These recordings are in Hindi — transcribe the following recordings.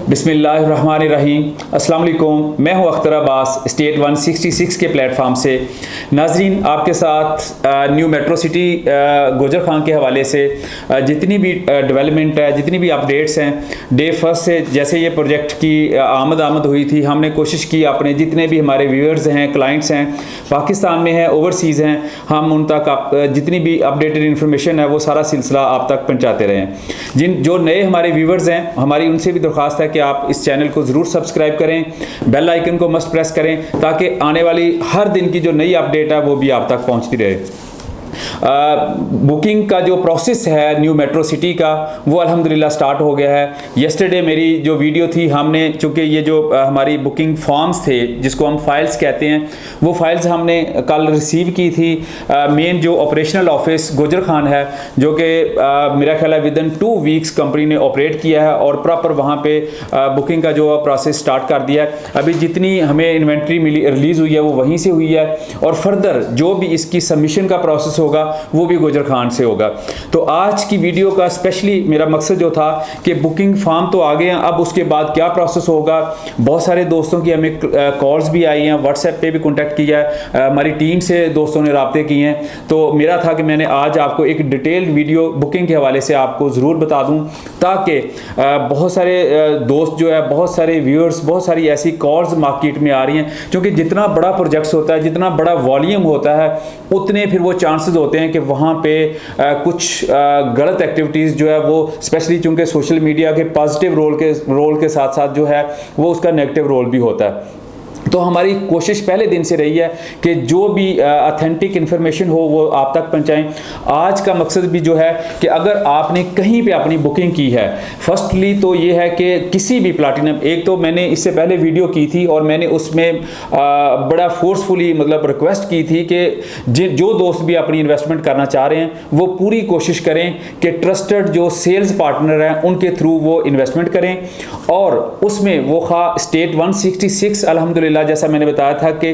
बिस्मिल्लाहिर्रहमानिर्रहीम। अस्सलाम वालेकुम। मैं हूं अख्तर अब्बास स्टेट 166 के प्लेटफॉर्म से। नाजरीन, आपके साथ न्यू मेट्रो सिटी गोजर खान के हवाले से जितनी भी डेवलपमेंट है, जितनी भी अपडेट्स हैं, डे फर्स्ट से जैसे ये प्रोजेक्ट की आमद हुई थी, हमने कोशिश की अपने जितने भी हमारे व्यूअर्स हैं, क्लाइंट्स हैं, पाकिस्तान में हैं, ओवरसीज़ हैं, हम उन तक जितनी भी अपडेटेड इन्फॉर्मेशन है वो सारा सिलसिला आप तक पहुँचाते रहें। जो नए हमारे व्यूअर्स हैं, हमारी उनसे भी दरख्वास्त है कि आप इस चैनल को ज़रूर सब्सक्राइब करें, बेल आइकन को मस्ट प्रेस करें ताकि आने वाली हर दिन की जो नई अपडेट है वो भी आप तक पहुंचती रहे। बुकिंग का जो प्रोसेस है न्यू मेट्रो सिटी का वो अल्हम्दुलिल्लाह स्टार्ट हो गया है। येस्टरडे मेरी जो वीडियो थी, हमने चूँकि ये जो हमारी बुकिंग फॉर्म्स थे जिसको हम फाइल्स कहते हैं, वो फाइल्स हमने कल रिसीव की थी। मेन जो ऑपरेशनल ऑफिस गोजर खान है, जो कि मेरा ख्याल है विदिन 2 वीक्स कंपनी ने ऑपरेट किया है और प्रॉपर वहाँ पे बुकिंग का जो प्रोसेस स्टार्ट कर दिया है। अभी जितनी हमें इन्वेंट्री मिली रिलीज़ हुई है वो वहीं से हुई है और फर्दर जो भी इसकी सबमिशन का प्रोसेस होगा वो भी गोजर खान से होगा। तो आज की वीडियो का स्पेशली मेरा मकसद जो था कि बुकिंग फॉर्म तो आ गए हैं, अब उसके बाद क्या प्रोसेस होगा। बहुत सारे दोस्तों की हमें कॉल्स भी आई हैं, व्हाट्सएप पे भी कांटेक्ट किया है, हमारी टीम से दोस्तों ने राब्ते किए हैं। तो मेरा था कि मैंने आज आपको एक डिटेल्ड वीडियो बुकिंग के हवाले से आपको ज़रूर बता दूं ताकि बहुत सारे दोस्त जो है, बहुत सारे व्यूअर्स, बहुत सारी ऐसी कॉल्स मार्केट में आ रही हैं, क्योंकि जितना बड़ा प्रोजेक्ट्स होता है, जितना बड़ा वॉल्यूम होता है, उतने फिर वो चांसेस होते हैं कि वहाँ पे कुछ गलत एक्टिविटीज़ जो है वो स्पेशली चूँकि सोशल मीडिया के पॉजिटिव रोल के साथ साथ जो है वो उसका नेगेटिव रोल भी होता है। तो हमारी कोशिश पहले दिन से रही है कि जो भी ऑथेंटिक इन्फॉर्मेशन हो वो आप तक पहुंचाएं। आज का मकसद भी जो है कि अगर आपने कहीं पे अपनी बुकिंग की है, फर्स्टली तो ये है कि किसी भी प्लाटिनम, एक तो मैंने इससे पहले वीडियो की थी और मैंने उसमें बड़ा फोर्सफुली मतलब रिक्वेस्ट की थी कि जो दोस्त भी अपनी इन्वेस्टमेंट करना चाह रहे हैं वो पूरी कोशिश करें कि ट्रस्टेड जो सेल्स पार्टनर हैं उनके थ्रू वो इन्वेस्टमेंट करें। और उसमें वो स्टेट 166 अल्हम्दुलिल्लाह जैसा मैंने बताया था कि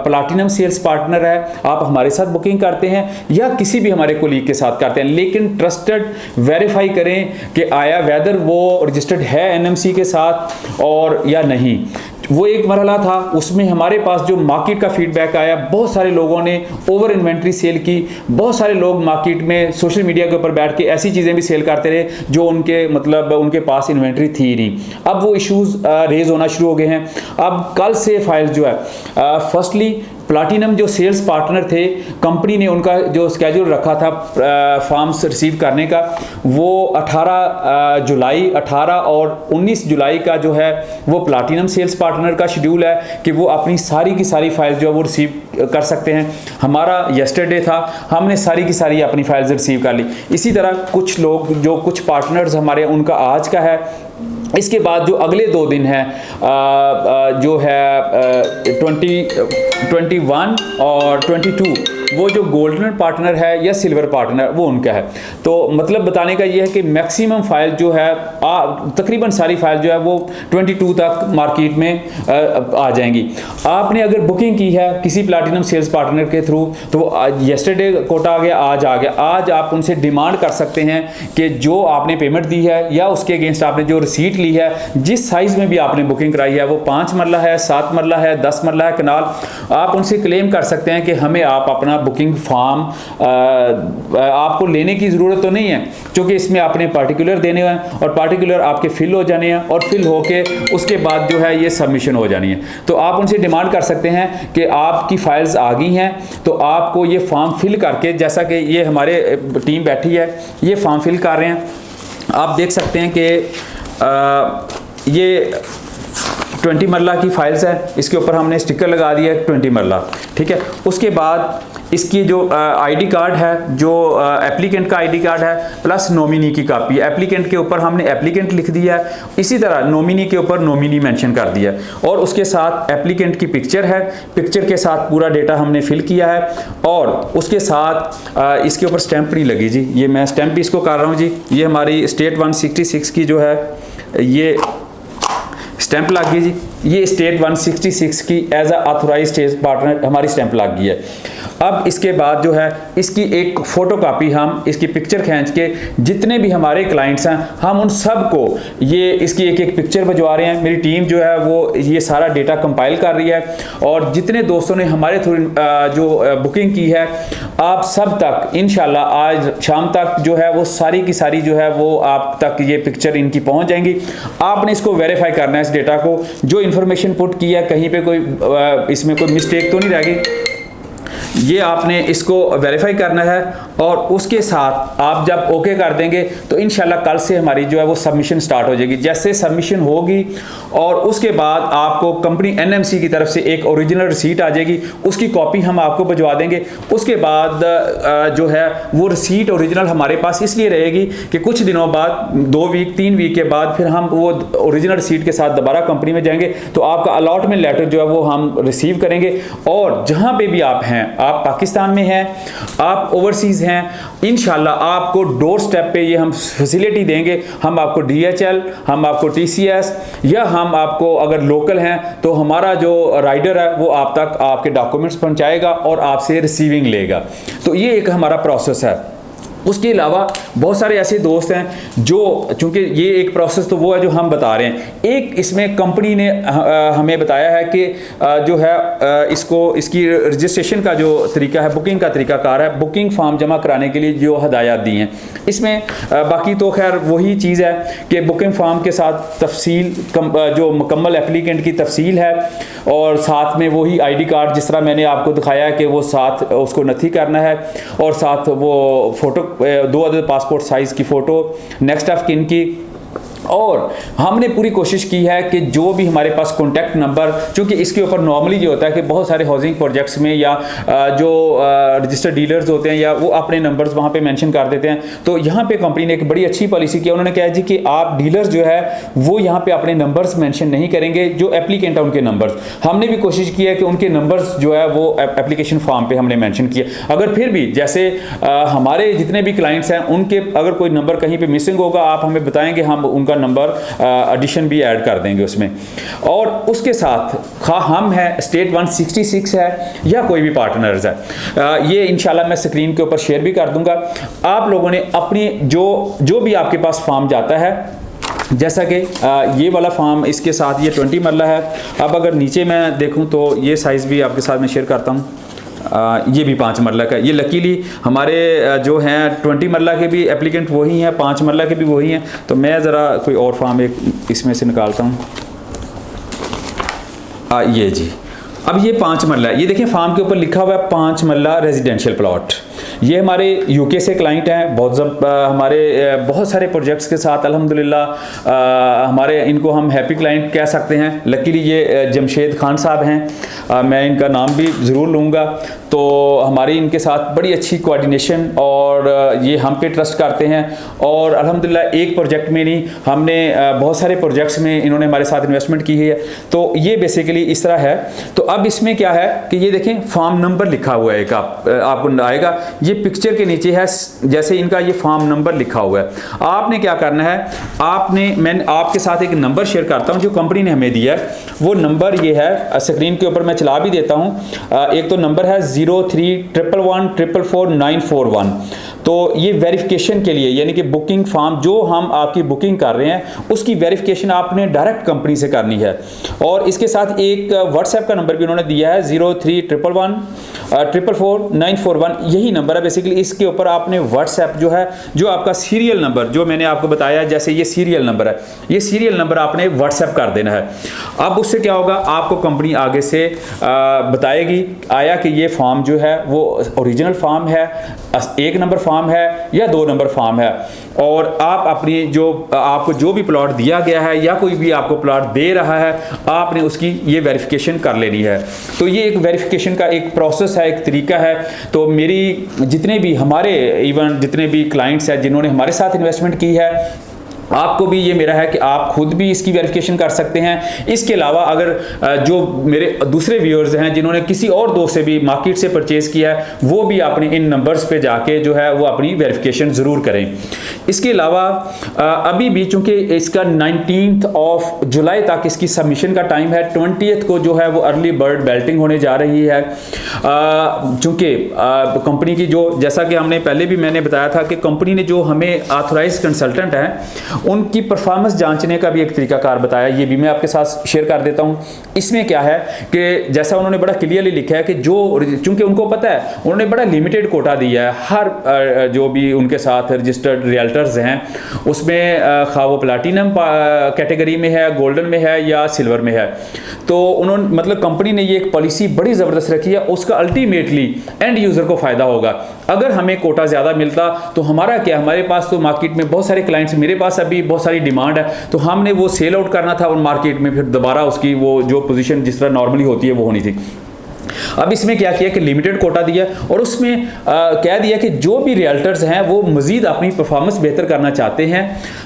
प्लैटिनम सेल्स पार्टनर है, आप हमारे साथ बुकिंग करते हैं या किसी भी हमारे कोलीग के साथ करते हैं, लेकिन ट्रस्टेड वेरीफाई करें कि आया वेदर वो रजिस्टर्ड है एनएमसी के साथ और या नहीं। वो एक मरहला था, उसमें हमारे पास जो मार्केट का फीडबैक आया, बहुत सारे लोगों ने ओवर इन्वेंट्री सेल की, बहुत सारे लोग मार्केट में सोशल मीडिया के ऊपर बैठ के ऐसी चीज़ें भी सेल करते रहे जो उनके पास इन्वेंट्री थी नहीं। अब वो इश्यूज रेज होना शुरू हो गए हैं। अब कल से फाइल्स जो है, फर्स्टली प्लैटिनम जो सेल्स पार्टनर थे, कंपनी ने उनका जो स्केड्यूल रखा था फॉर्म्स रिसीव करने का, वो 18 जुलाई 18 और 19 जुलाई का जो है वो प्लैटिनम सेल्स पार्टनर का शेड्यूल है कि वो अपनी सारी की सारी फाइल्स जो है वो रिसीव कर सकते हैं। हमारा येस्टरडे था, हमने सारी की सारी अपनी फाइल्स रिसीव कर ली। इसी तरह कुछ लोग जो कुछ पार्टनर्स हमारे उनका आज का है। इसके बाद जो अगले 2 दिन है जो है 21 और 22, वो जो गोल्डन पार्टनर है या सिल्वर पार्टनर वो उनका है। तो मतलब बताने का ये है कि मैक्सिमम फाइल जो है तकरीबन सारी फाइल जो है वो 22 तक मार्केट में आ जाएंगी। आपने अगर बुकिंग की है किसी प्लैटिनम सेल्स पार्टनर के थ्रू तो येस्टरडे कोटा आ गया, आज आ गया। आज आप उनसे डिमांड कर सकते हैं कि जो आपने पेमेंट दी है या उसके अगेंस्ट आपने जो रिसीट ली है, जिस साइज़ में भी आपने बुकिंग कराई है, वो 5 मरला है, 7 मरला है, 10 मरला है कनाल, आप उनसे क्लेम कर सकते हैं कि हमें आप अपना बुकिंग फॉर्म आपको लेने की ज़रूरत तो नहीं है, क्योंकि इसमें आपने पार्टिकुलर देने हैं और पार्टिकुलर आपके फिल हो जाने हैं और फिल होके उसके बाद जो है ये सबमिशन हो जानी है। तो आप उनसे डिमांड कर सकते हैं कि आपकी फाइल्स आ गई हैं तो आपको ये फॉर्म फिल करके, जैसा कि ये हमारे टीम बैठी है ये फॉर्म फिल कर रहे हैं, आप देख सकते हैं कि ये 20 मरला की फाइल्स है, इसके ऊपर हमने स्टिकर लगा दिया है 20 मरला, ठीक है। उसके बाद इसकी जो आईडी कार्ड है, जो एप्लीकेंट का आईडी कार्ड है, प्लस नॉमिनी की कापी। एप्लीकेंट के ऊपर हमने एप्लीकेंट लिख दिया है, इसी तरह नॉमिनी के ऊपर नॉमिनी मेंशन कर दिया है और उसके साथ एप्लीकेंट की पिक्चर है, पिक्चर के साथ पूरा डेटा हमने फिल किया है और उसके साथ इसके ऊपर स्टैंप नहीं लगी जी, ये मैं स्टैंप भी इसको कर रहा हूँ जी। ये हमारी स्टेट 166 की जो है ये स्टैंप लग गई जी, ये स्टेट 166 की as a authorised sales partner हमारी स्टैंप लग गई है। अब इसके बाद जो है इसकी एक फ़ोटो कापी हम इसकी पिक्चर खींच के जितने भी हमारे क्लाइंट्स हैं हम उन सब को ये इसकी एक एक पिक्चर भिजवा रहे हैं। मेरी टीम जो है वो ये सारा डेटा कंपाइल कर रही है और जितने दोस्तों ने हमारे थ्रू जो बुकिंग की है आप सब तक इंशाल्लाह आज शाम तक जो है वो सारी की सारी जो है वो आप तक ये पिक्चर इनकी पहुंच जाएंगी। आपने इसको वेरीफाई करना है, इस डेटा को जो इन्फॉर्मेशन पुट की है कहीं पे कोई इसमें कोई मिस्टेक तो नहीं रह गई, ये आपने इसको वेरीफाई करना है। और उसके साथ आप जब ओके कर देंगे तो इंशाल्लाह कल से हमारी जो है वो सबमिशन स्टार्ट हो जाएगी। जैसे सबमिशन होगी और उसके बाद आपको कंपनी एनएमसी की तरफ से एक ओरिजिनल रिसीट आ जाएगी, उसकी कॉपी हम आपको भिजवा देंगे। उसके बाद जो है वो रिसीट ओरिजिनल हमारे पास इसलिए रहेगी कि कुछ दिनों बाद 2 वीक 3 वीक के बाद फिर हम वो ओरिजिनल रिसीट के साथ दोबारा कंपनी में जाएंगे तो आपका अलॉटमेंट लेटर जो है वो हम रिसीव करेंगे। और जहाँ पे भी आप हैं, आप पाकिस्तान में हैं, आप ओवरसीज़ हैं, इंशाल्लाह आपको डोर स्टेप पे ये हम फैसिलिटी देंगे। हम आपको DHL, हम आपको TCS या हम आपको अगर लोकल हैं तो हमारा जो राइडर है वो आप तक आपके डॉक्यूमेंट्स पहुंचाएगा और आपसे रिसीविंग लेगा। तो ये एक हमारा प्रोसेस है। उसके अलावा बहुत सारे ऐसे दोस्त हैं जो, चूंकि ये एक प्रोसेस तो वो है जो हम बता रहे हैं, एक इसमें कंपनी ने हमें बताया है कि जो है इसकी रजिस्ट्रेशन का जो तरीका है, बुकिंग का तरीकाकार है, बुकिंग फॉर्म जमा कराने के लिए जो हदायत दी हैं इसमें बाकी तो खैर वही चीज़ है कि बुकिंग फॉर्म के साथ तफसील जो मुकम्मल एप्लीकेंट की तफसील है और साथ में वही ID कार्ड जिस तरह मैंने आपको दिखाया है कि वो साथ उसको नथी करना है और साथ वो फ़ोटो 2 अदद पासपोर्ट साइज़ की फ़ोटो, नेक्स्ट ऑफ किन की। और हमने पूरी कोशिश की है कि जो भी हमारे पास कॉन्टैक्ट नंबर, क्योंकि इसके ऊपर नॉर्मली ये होता है कि बहुत सारे हाउसिंग प्रोजेक्ट्स में या जो रजिस्टर्ड डीलर्स होते हैं या वो अपने नंबर्स वहाँ पे मेंशन कर देते हैं। तो यहाँ पे कंपनी ने एक बड़ी अच्छी पॉलिसी की, उन्होंने कहा जी कि आप डीलर्स जो है वो यहाँ पे अपने नंबर्स मेंशन नहीं करेंगे, जो एप्लीकेंट है उनके नंबर्स। हमने भी कोशिश की है कि उनके नंबर्स जो है वो एप्लीकेशन फॉर्म पर हमने मैंशन किया। अगर फिर भी जैसे हमारे जितने भी क्लाइंट्स हैं उनके अगर कोई नंबर कहीं पर मिसिंग होगा आप हमें बताएंगे, हम उनका नंबर एडिशन भी ऐड कर देंगे उसमें। और उसके साथ खा हम हैं, स्टेट 166 है या कोई भी पार्टनर्स है, ये इंशाल्लाह मैं स्क्रीन के ऊपर शेयर भी कर दूंगा। आप लोगों ने अपनी जो भी आपके पास फॉर्म जाता है, जैसा कि ये वाला फॉर्म इसके साथ ये 20 मरला है। अब अगर नीचे मैं देखूं तो ये साइज़ भी आपके साथ मैं शेयर करता हूं, ये भी 5 मरला का। ये लकीली हमारे जो हैं 20 मरला के भी एप्लीकेंट वही हैं, 5 मरला के भी वही हैं। तो मैं ज़रा कोई और फॉर्म एक इसमें से निकालता हूँ। ये जी, अब ये 5 मरला, ये देखें फॉर्म के ऊपर लिखा हुआ है 5 मरला रेजिडेंशियल प्लॉट। ये हमारे UK से क्लाइंट हैं, हमारे बहुत सारे प्रोजेक्ट्स के साथ अल्हम्दुलिल्लाह हमारे इनको हम हैप्पी क्लाइंट कह सकते हैं। लकीली ये जमशेद खान साहब हैं, मैं इनका नाम भी ज़रूर लूँगा। तो हमारी इनके साथ बड़ी अच्छी कोऑर्डिनेशन और ये हम पे ट्रस्ट करते हैं और अल्हम्दुलिल्लाह एक प्रोजेक्ट में नहीं, हमने बहुत सारे प्रोजेक्ट्स में इन्होंने हमारे साथ इन्वेस्टमेंट की है। तो ये बेसिकली इस तरह है। तो अब इसमें क्या है कि ये देखें फॉर्म नंबर लिखा हुआ है, एक आपको आएगा, ये पिक्चर के नीचे है जैसे इनका ये फॉर्म नंबर लिखा हुआ है। आपने क्या करना है, मैं आपके साथ एक नंबर शेयर करता हूं जो कंपनी ने हमें दिया है। वो नंबर ये है, स्क्रीन के ऊपर मैं चला भी देता हूं। एक तो नंबर है 0311144941। तो ये वेरिफिकेशन के लिए, यानी कि बुकिंग फॉर्म जो हम आपकी बुकिंग कर रहे हैं उसकी वेरिफिकेशन आपने डायरेक्ट कंपनी से करनी है। और इसके साथ एक व्हाट्सएप का नंबर भी उन्होंने दिया है 0311144941, यही नंबर है बेसिकली। इसके ऊपर आपने व्हाट्सएप जो है, जो आपका सीरियल नंबर जो मैंने आपको बताया, जैसे ये सीरियल नंबर है, ये सीरियल नंबर आपने व्हाट्सएप कर देना है। अब उससे क्या होगा, आपको कंपनी आगे से बताएगी आया कि ये फॉर्म जो है वो ओरिजिनल फॉर्म है, 1 नंबर फॉर्म है या 2 नंबर फॉर्म है। और आप अपनी आपको जो भी प्लॉट दिया गया है या कोई भी आपको प्लॉट दे रहा है, आपने उसकी ये वेरिफिकेशन कर लेनी है। तो ये एक वेरिफिकेशन का एक प्रोसेस है, एक तरीका है। तो मेरी जितने भी हमारे इवन जितने भी क्लाइंट्स हैं जिन्होंने हमारे साथ इन्वेस्टमेंट की है, आपको भी ये मेरा है कि आप खुद भी इसकी वेरिफिकेशन कर सकते हैं। इसके अलावा अगर जो मेरे दूसरे व्यूअर्स हैं जिन्होंने किसी और दोस्त से भी मार्केट से परचेज किया है, वो भी अपने इन नंबर्स पे जाके जो है वो अपनी वेरिफिकेशन ज़रूर करें। इसके अलावा अभी भी चूंकि इसका 19 जुलाई तक इसकी सबमिशन का टाइम है, 20 को जो है वो अर्ली बर्ड बैल्टिंग होने जा रही है। चूंकि कंपनी की जो, जैसा कि हमने पहले भी मैंने बताया था कि कंपनी ने जो हमें ऑथराइज्ड कंसल्टेंट हैं उनकी परफॉर्मेंस जांचने का भी एक तरीकाकार बताया, ये भी मैं आपके साथ शेयर कर देता हूँ। इसमें क्या है कि जैसा उन्होंने बड़ा क्लियरली लिखा है कि जो, चूंकि उनको पता है, उन्होंने बड़ा लिमिटेड कोटा दिया है हर जो भी उनके साथ रजिस्टर्ड रियल्टर्स हैं उसमें, खा वो प्लैटिनम कैटेगरी में है, गोल्डन में है या सिल्वर में है। तो उन्होंने मतलब कंपनी ने ये एक पॉलिसी बड़ी ज़बरदस्त रखी है, उसका अल्टीमेटली एंड यूज़र को फ़ायदा होगा। अगर हमें कोटा ज़्यादा मिलता तो हमारा क्या, हमारे पास तो मार्केट में बहुत सारे क्लाइंट्स, मेरे पास अभी बहुत सारी डिमांड है, तो हमने वो सेल आउट करना था और मार्केट में फिर दोबारा उसकी वो जो पोजीशन जिस तरह नॉर्मली होती है वो होनी थी। अब इसमें क्या किया कि लिमिटेड कोटा दिया और उसमें कह दिया कि जो भी रियल्टर्स हैं वो मज़ीद अपनी परफॉर्मेंस बेहतर करना चाहते हैं।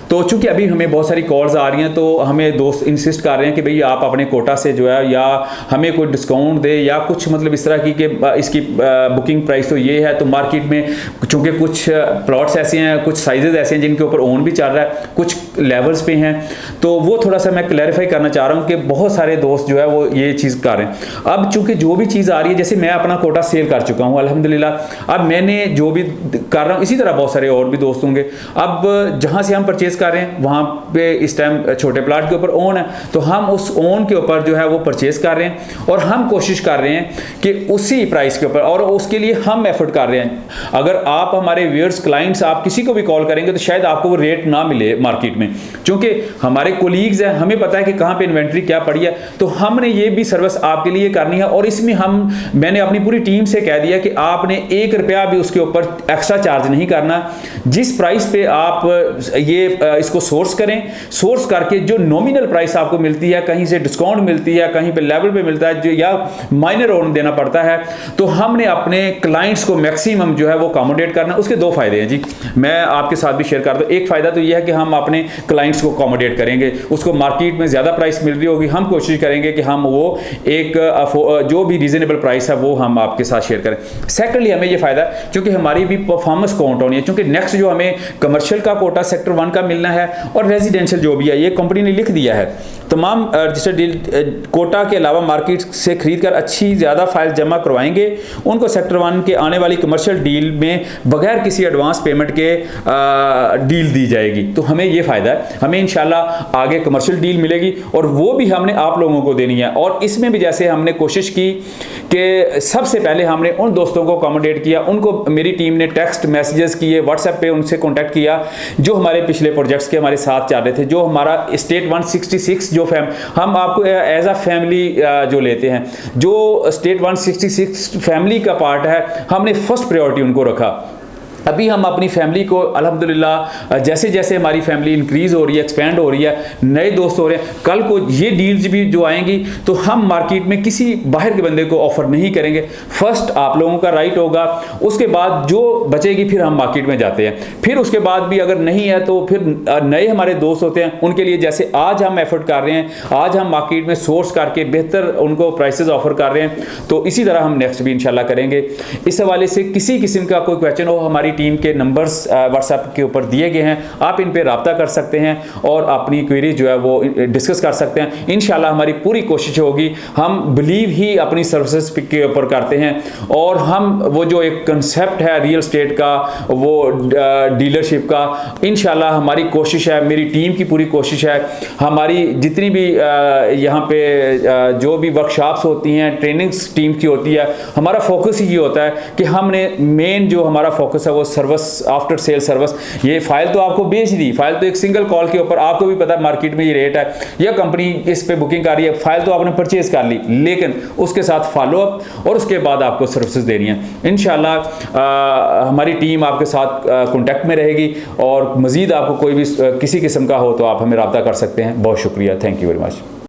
तो चूंकि अभी हमें बहुत सारी कॉल्स आ रही हैं तो हमें दोस्त इंसिस्ट कर रहे हैं कि भाई आप अपने कोटा से जो है या हमें कोई डिस्काउंट दे या कुछ मतलब इस तरह की कि इसकी बुकिंग प्राइस तो ये है। तो मार्केट में चूँकि कुछ प्लॉट्स ऐसे हैं, कुछ साइजेस ऐसे हैं जिनके ऊपर ओन भी चल रहा है, कुछ लेवल्स पे हैं, तो वो थोड़ा सा मैं क्लैरिफाई करना चाह रहा हूँ कि बहुत सारे दोस्त जो है वो ये चीज़ कर रहे हैं। अब चूँकि जो भी चीज़ आ रही है, जैसे मैं अपना कोटा सेल कर चुका हूँ अल्हम्दुलिल्लाह, अब मैंने जो भी कर रहा हूँ इसी तरह बहुत सारे और भी दोस्त होंगे। अब जहाँ से हम परचेज कर रहे हैं वहाँ पे इस टाइम छोटे प्लाट के ऊपर ओन है, तो हम उस ओन के ऊपर जो है वो परचेज कर रहे हैं और हम कोशिश कर रहे हैं कि उसी प्राइस के ऊपर, और उसके लिए हम एफर्ट कर रहे हैं। अगर आप हमारे व्यूअर्स क्लाइंट्स आप किसी को भी कॉल करेंगे तो शायद आपको वो रेट ना मिले मार्केट में, क्योंकि हमारे कोलीग्स हैं, हमें पता है कि कहाँ पे इन्वेंट्री क्या पड़ी है, तो हमने ये भी सर्विस आपके लिए करनी है। और इसमें मैंने अपनी पूरी टीम से कह दिया कि आपने 1 रुपया भी उसके ऊपर एक्स्ट्रा चार्ज नहीं करना। जिस प्राइस पे आप ये इसको सोर्स करें, सोर्स करके जो नॉमिनल प्राइस आपको मिलती है, कहीं से डिस्काउंट मिलती है, कहीं पे लेवल पे मिलता है जो या माइनर ओन देना पड़ता है, तो हमने अपने क्लाइंट्स को मैक्सिमम जो है वो अकोमोडेट करना। उसके 2 फायदे हैं जी, मैं आपके साथ भी शेयर कर दूं। एक फायदा तो ये है कि हम अपने क्लाइंट्स को अकोमोडेट करेंगे, उसको मार्केट में ज़्यादा प्राइस मिल रही होगी, हम कोशिश करेंगे कि हम वो एक जो भी रीजनेबल प्राइस है वो हम आपके साथ शेयर करें। सेकेंडली हमें ये फायदा क्योंकि हमारी भी परफॉर्मेंस काउंट होनी है, क्योंकि नेक्स्ट जो हमें कमर्शियल का कोटा सेक्टर 1 का मिलना है और रेजिडेंशियल जो भी है, ये कंपनी ने लिख दिया है। तमाम रजिस्टर्ड डील कोटा के अलावा मार्केट से खरीद कर अच्छी ज़्यादा फाइल जमा करवाएंगे, उनको सेक्टर 1 के आने वाली कमर्शियल डील में बगैर किसी एडवांस पेमेंट के डील दी जाएगी। तो हमें ये फ़ायदा है, हमें इंशाल्लाह आगे कमर्शियल डील मिलेगी और वो भी हमने आप लोगों को देनी है। और इसमें भी जैसे हमने कोशिश की कि सबसे पहले हमने उन दोस्तों को अकोमोडेट किया, उनको मेरी टीम ने टेक्स्ट मैसेजेस किए, व्हाट्सएप पे उनसे कॉन्टैक्ट किया जो हमारे पिछले प्रोजेक्ट्स के हमारे साथ चल रहे थे, जो हमारा स्टेट 166 जो हम आपको एज अ फैमिली जो लेते हैं, जो स्टेट 166 फैमिली का पार्ट है, हमने फर्स्ट प्रायोरिटी उनको रखा। अभी हम अपनी फैमिली को अल्हम्दुलिल्लाह जैसे जैसे हमारी फैमिली इंक्रीज़ हो रही है, एक्सपेंड हो रही है, नए दोस्त हो रहे हैं, कल को ये डील्स भी जो आएंगी तो हम मार्केट में किसी बाहर के बंदे को ऑफर नहीं करेंगे। फर्स्ट आप लोगों का राइट होगा, उसके बाद जो बचेगी फिर हम मार्केट में जाते हैं। फिर उसके बाद भी अगर नहीं है तो फिर नए हमारे दोस्त होते हैं, उनके लिए जैसे आज हम एफर्ट कर रहे हैं, आज हम मार्केट में सोर्स करके बेहतर उनको प्राइसेस ऑफर कर रहे हैं, तो इसी तरह हम नेक्स्ट भी इंशाल्लाह करेंगे। इस हवाले से किसी किस्म का कोई क्वेश्चन हो, हमारी टीम के नंबर्स व्हाट्सएप के ऊपर दिए गए हैं, आप इन पे राब्ता कर सकते हैं और अपनी क्वेरी जो है वो डिस्कस कर सकते हैं। इंशाल्लाह हमारी पूरी कोशिश होगी, हम बिलीव ही अपनी सर्विसेज के ऊपर करते हैं और हम वो जो एक कंसेप्ट है रियल स्टेट का, वो डीलरशिप का, इंशाल्लाह हमारी कोशिश है, मेरी टीम की पूरी कोशिश है, हमारी जितनी भी यहाँ पे जो भी वर्कशॉप्स होती हैं, ट्रेनिंग्स टीम की होती है, हमारा फोकस ही होता है कि हमने मेन जो हमारा फोकस है वो सर्विस, आफ्टर सेल सर्विस। ये फाइल तो आपको बेच दी, फाइल तो एक सिंगल कॉल के ऊपर, आपको भी पता है मार्केट में ये रेट है या कंपनी इस पे बुकिंग कर रही है, फाइल तो आपने परचेज कर ली, लेकिन उसके साथ फॉलो अप और उसके बाद आपको सर्विसेज देनी है। इंशाल्लाह हमारी टीम आपके साथ कॉन्टैक्ट में रहेगी और मजीद आपको कोई भी किसी किस्म का हो तो आप हमें रब्ता कर सकते हैं। बहुत शुक्रिया, थैंक यू वेरी मच।